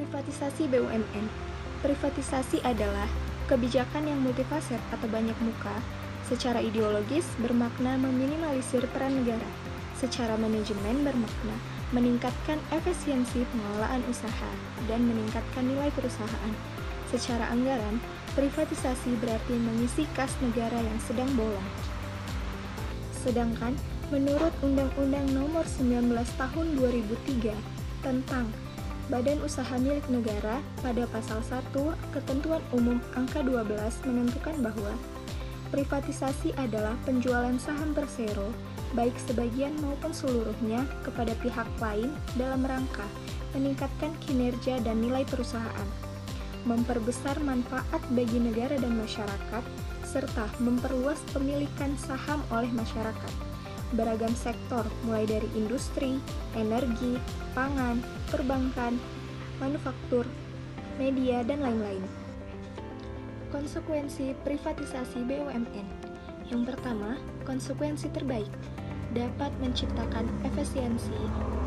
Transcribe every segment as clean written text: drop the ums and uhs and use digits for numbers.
Privatisasi BUMN. Privatisasi adalah kebijakan yang multifasir atau banyak muka, secara ideologis bermakna meminimalisir peran negara, secara manajemen bermakna meningkatkan efisiensi pengelolaan usaha dan meningkatkan nilai perusahaan. Secara anggaran, privatisasi berarti mengisi kas negara yang sedang bolong. Sedangkan menurut Undang-Undang Nomor 19 Tahun 2003 tentang Badan Usaha Milik Negara pada pasal 1 Ketentuan Umum angka 12 menentukan bahwa privatisasi adalah penjualan saham persero baik sebagian maupun seluruhnya kepada pihak lain dalam rangka meningkatkan kinerja dan nilai perusahaan, memperbesar manfaat bagi negara dan masyarakat, serta memperluas pemilikan saham oleh masyarakat. Beragam sektor mulai dari industri, energi, pangan, perbankan, manufaktur, media, dan lain-lain. Konsekuensi privatisasi BUMN. Yang pertama, konsekuensi terbaik dapat menciptakan efisiensi,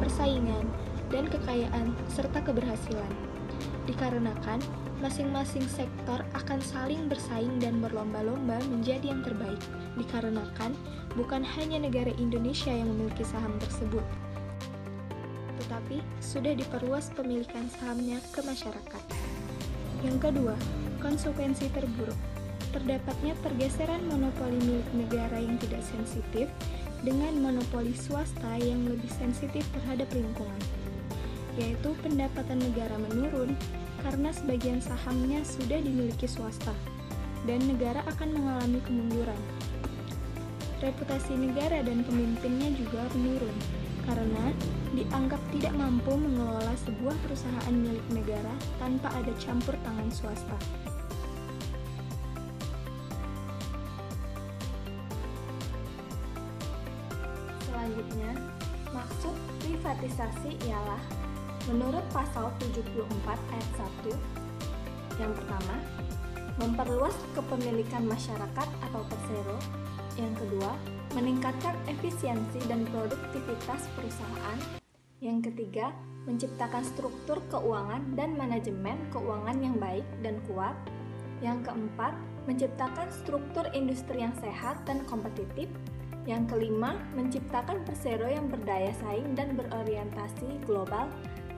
persaingan, dan kekayaan serta keberhasilan. Dikarenakan masing-masing sektor akan saling bersaing dan berlomba-lomba menjadi yang terbaik. Dikarenakan bukan hanya negara Indonesia yang memiliki saham tersebut, tetapi sudah diperluas pemilikan sahamnya ke masyarakat. Yang kedua, konsekuensi terburuk. Terdapatnya pergeseran monopoli milik negara yang tidak sensitif dengan monopoli swasta yang lebih sensitif terhadap lingkungan, yaitu pendapatan negara menurun karena sebagian sahamnya sudah dimiliki swasta, dan negara akan mengalami kemunduran. Reputasi negara dan pemimpinnya juga menurun, karena dianggap tidak mampu mengelola sebuah perusahaan milik negara tanpa ada campur tangan swasta. Selanjutnya, maksud privatisasi ialah menurut pasal 74 ayat 1, yang pertama, memperluas kepemilikan masyarakat atau persero. Yang kedua, meningkatkan efisiensi dan produktivitas perusahaan. Yang ketiga, menciptakan struktur keuangan dan manajemen keuangan yang baik dan kuat. Yang keempat, menciptakan struktur industri yang sehat dan kompetitif. Yang kelima, menciptakan persero yang berdaya saing dan berorientasi global,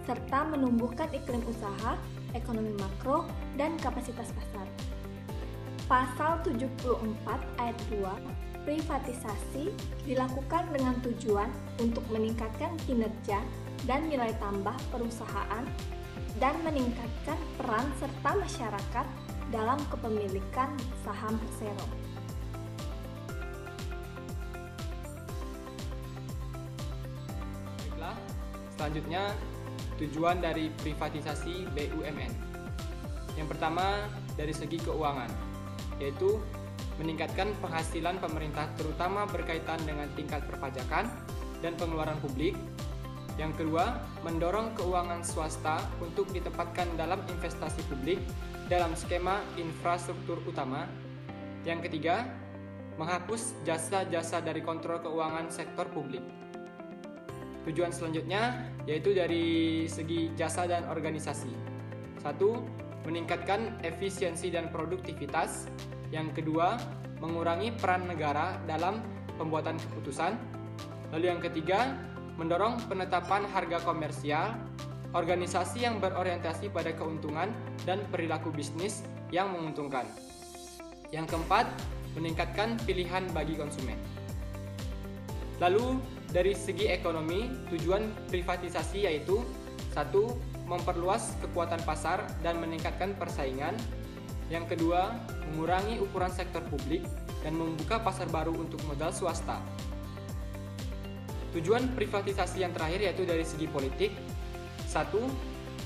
serta menumbuhkan iklim usaha, ekonomi makro, dan kapasitas pasar. Pasal 74 ayat 2, privatisasi dilakukan dengan tujuan untuk meningkatkan kinerja dan nilai tambah perusahaan dan meningkatkan peran serta masyarakat dalam kepemilikan saham persero. Selanjutnya, tujuan dari privatisasi BUMN. Yang pertama, dari segi keuangan, yaitu meningkatkan penghasilan pemerintah terutama berkaitan dengan tingkat perpajakan dan pengeluaran publik. Yang kedua, mendorong keuangan swasta untuk ditempatkan dalam investasi publik dalam skema infrastruktur utama. Yang ketiga, menghapus jasa-jasa dari kontrol keuangan sektor publik. Tujuan selanjutnya yaitu dari segi jasa dan organisasi. 1. Meningkatkan efisiensi dan produktivitas. Yang kedua, mengurangi peran negara dalam pembuatan keputusan. Lalu yang ketiga, mendorong penetapan harga komersial, organisasi yang berorientasi pada keuntungan dan perilaku bisnis yang menguntungkan. Yang keempat, meningkatkan pilihan bagi konsumen. Lalu dari segi ekonomi, tujuan privatisasi yaitu 1. Memperluas kekuatan pasar dan meningkatkan persaingan. Yang kedua, mengurangi ukuran sektor publik dan membuka pasar baru untuk modal swasta. Tujuan privatisasi yang terakhir yaitu dari segi politik. 1.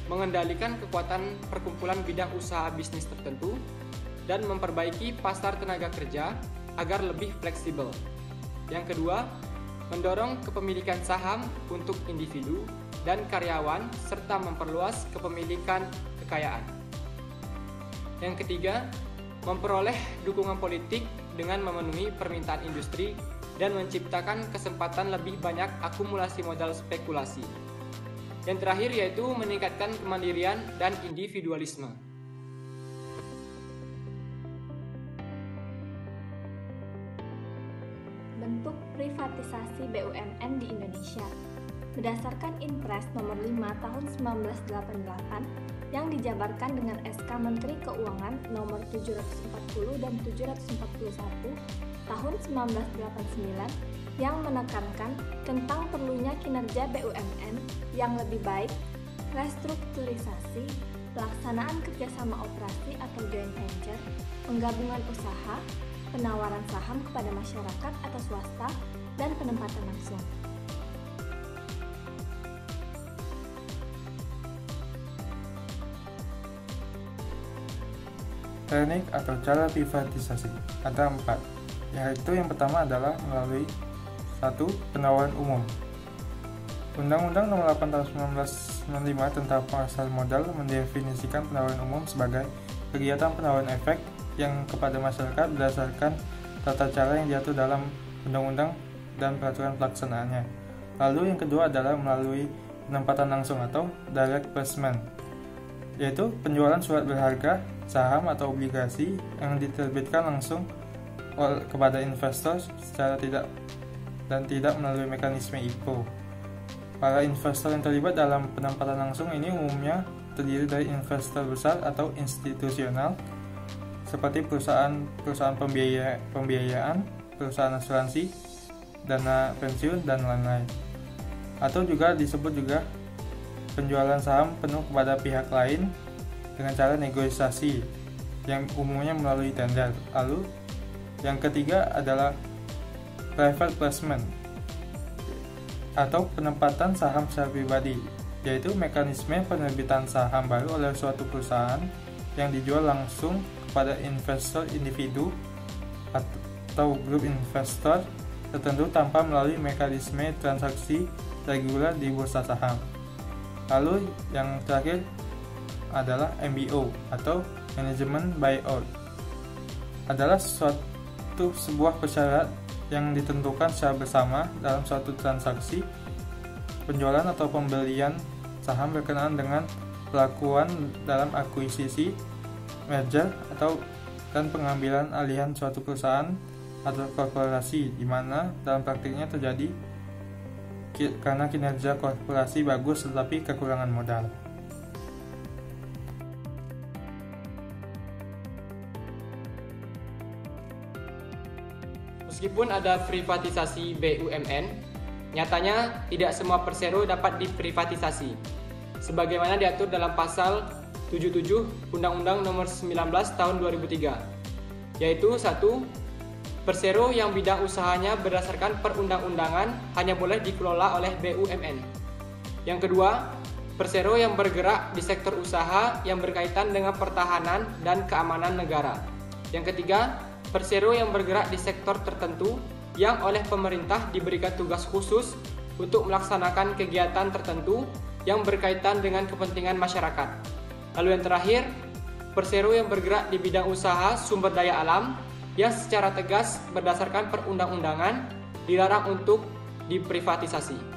Mengendalikan kekuatan perkumpulan bidang usaha bisnis tertentu dan memperbaiki pasar tenaga kerja agar lebih fleksibel. Yang kedua, mendorong kepemilikan saham untuk individu dan karyawan serta memperluas kepemilikan kekayaan. Yang ketiga, memperoleh dukungan politik dengan memenuhi permintaan industri dan menciptakan kesempatan lebih banyak akumulasi modal spekulasi. Yang terakhir yaitu meningkatkan kemandirian dan individualisme. Bentuk privatisasi BUMN di Indonesia. Berdasarkan Inpres nomor 5 tahun 1988 yang dijabarkan dengan SK Menteri Keuangan nomor 740 dan 741 tahun 1989 yang menekankan tentang perlunya kinerja BUMN yang lebih baik, restrukturisasi, pelaksanaan kerjasama operasi atau joint venture, penggabungan usaha, penawaran saham kepada masyarakat atau swasta, dan penempatan langsung. Teknik atau cara privatisasi ada 4, yaitu yang pertama adalah melalui 1. Penawaran umum. Undang-Undang Nomor 8 Tahun 1995 tentang pasar modal mendefinisikan penawaran umum sebagai kegiatan penawaran efek yang kepada masyarakat berdasarkan tata cara yang diatur dalam undang-undang dan peraturan pelaksanaannya. Lalu yang kedua adalah melalui penempatan langsung atau direct placement, yaitu penjualan surat berharga, saham atau obligasi yang diterbitkan langsung kepada investor secara tidak melalui mekanisme IPO. Para investor yang terlibat dalam penempatan langsung ini umumnya terdiri dari investor besar atau institusional seperti perusahaan pembiayaan, perusahaan asuransi, dana pensiun, dan lain-lain. Atau juga disebut juga penjualan saham penuh kepada pihak lain dengan cara negosiasi yang umumnya melalui tender. Lalu yang ketiga adalah private placement atau penempatan saham secara pribadi, yaitu mekanisme penerbitan saham baru oleh suatu perusahaan yang dijual langsung kepada investor individu atau grup investor tertentu tanpa melalui mekanisme transaksi reguler di bursa saham. Lalu yang terakhir adalah MBO atau Management Buyout, adalah sebuah persyarat yang ditentukan secara bersama dalam suatu transaksi penjualan atau pembelian saham berkenaan dengan pelakuan dalam akuisisi, merger dan pengambilan alihan suatu perusahaan atau korporasi, di mana dalam praktiknya terjadi karena kinerja korporasi bagus tetapi kekurangan modal. Meskipun ada privatisasi BUMN, nyatanya tidak semua persero dapat diprivatisasi, sebagaimana diatur dalam pasal 77 Undang-Undang Nomor 19 Tahun 2003, yaitu 1. Persero yang bidang usahanya berdasarkan perundang-undangan hanya boleh dikelola oleh BUMN. Yang kedua, persero yang bergerak di sektor usaha yang berkaitan dengan pertahanan dan keamanan negara. Yang ketiga, persero yang bergerak di sektor tertentu yang oleh pemerintah diberikan tugas khusus untuk melaksanakan kegiatan tertentu yang berkaitan dengan kepentingan masyarakat. Lalu yang terakhir, persero yang bergerak di bidang usaha sumber daya alam yang secara tegas berdasarkan perundang-undangan dilarang untuk diprivatisasi.